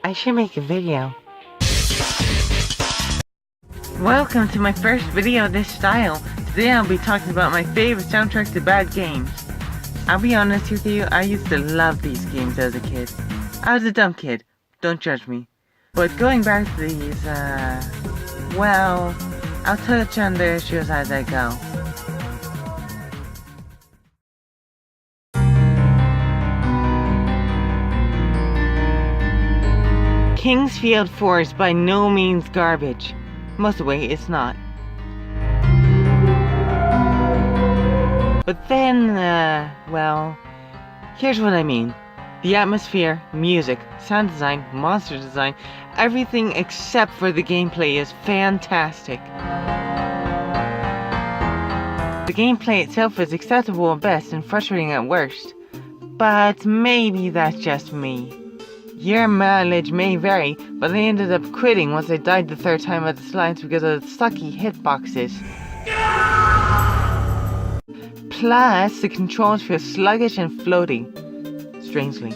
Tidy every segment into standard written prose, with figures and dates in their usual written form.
I should make a video. Welcome to my first video of this style. Today I'll be talking about my favorite soundtracks to bad games. I'll be honest with you, I used to love these games as a kid. I was a dumb kid, don't judge me. But going back to these, well, I'll touch on their issues as I go. Kingsfield Force by no means garbage. Most of the way, it's not. But then, well, here's what I mean. The atmosphere, music, sound design, monster design, everything except for the gameplay is fantastic. The gameplay itself is acceptable at best and frustrating at worst. But maybe that's just me. Your mileage may vary, but I ended up quitting once I died the third time at the slides because of the sucky hitboxes. Plus, the controls feel sluggish and floaty, strangely.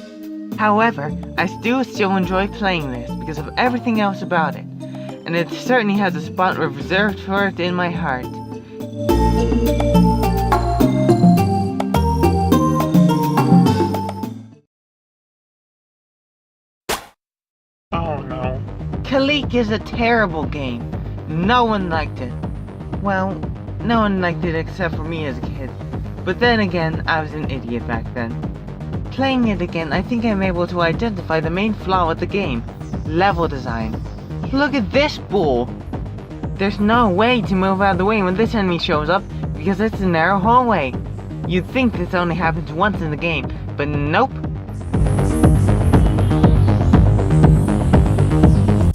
However, I do still enjoy playing this because of everything else about it, and it certainly has a spot reserved for it in my heart. Kalique is a terrible game. No one liked it. Well, no one liked it except for me as a kid. But then again, I was an idiot back then. Playing it again, I think I'm able to identify the main flaw with the game. Level design. Look at this bull! There's no way to move out of the way when this enemy shows up because it's a narrow hallway. You'd think this only happens once in the game, but nope.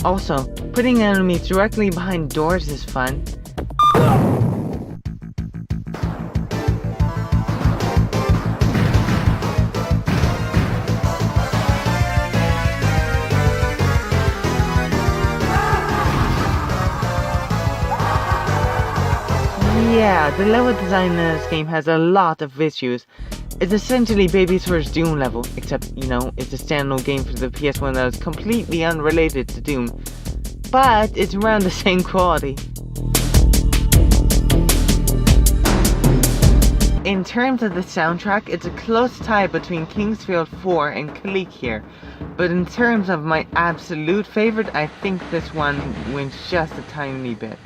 Also, putting enemies directly behind doors is fun. Yeah, the level design in this game has a lot of issues. It's essentially Baby's first Doom level, except, you know, it's a standalone game for the PS1 that is completely unrelated to Doom. But it's around the same quality. In terms of the soundtrack, it's a close tie between Kingsfield 4 and Kalique here. But in terms of my absolute favorite, I think this one wins just a tiny bit.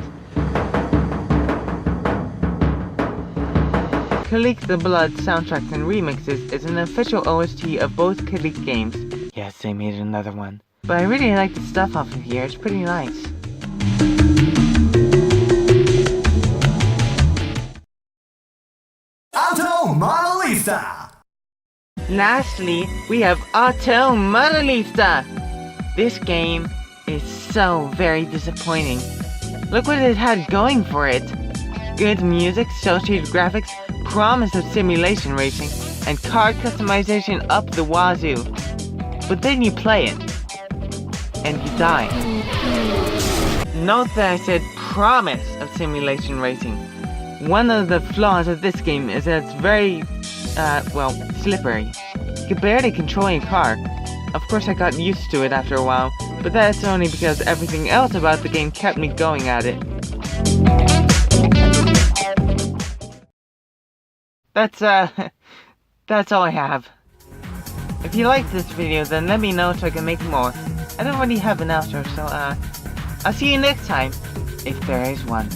Kalique the Blood soundtracks and remixes is an official OST of both Kalique games. Yes, they made another one. But I really like the stuff off of here, it's pretty nice. Auto Modellista! Lastly, we have Auto Modellista! This game is so very disappointing. Look what it had going for it. Good music, associated graphics, promise of simulation racing, and card customization up the wazoo. But then you play it, and you die. Note that I said promise of simulation racing. One of the flaws of this game is that it's very, well, slippery. You can barely control your car. Of course I got used to it after a while, but that's only because everything else about the game kept me going at it. That's all I have. If you liked this video, then let me know so I can make more. I don't really have an outro, so I'll see you next time, if there is one.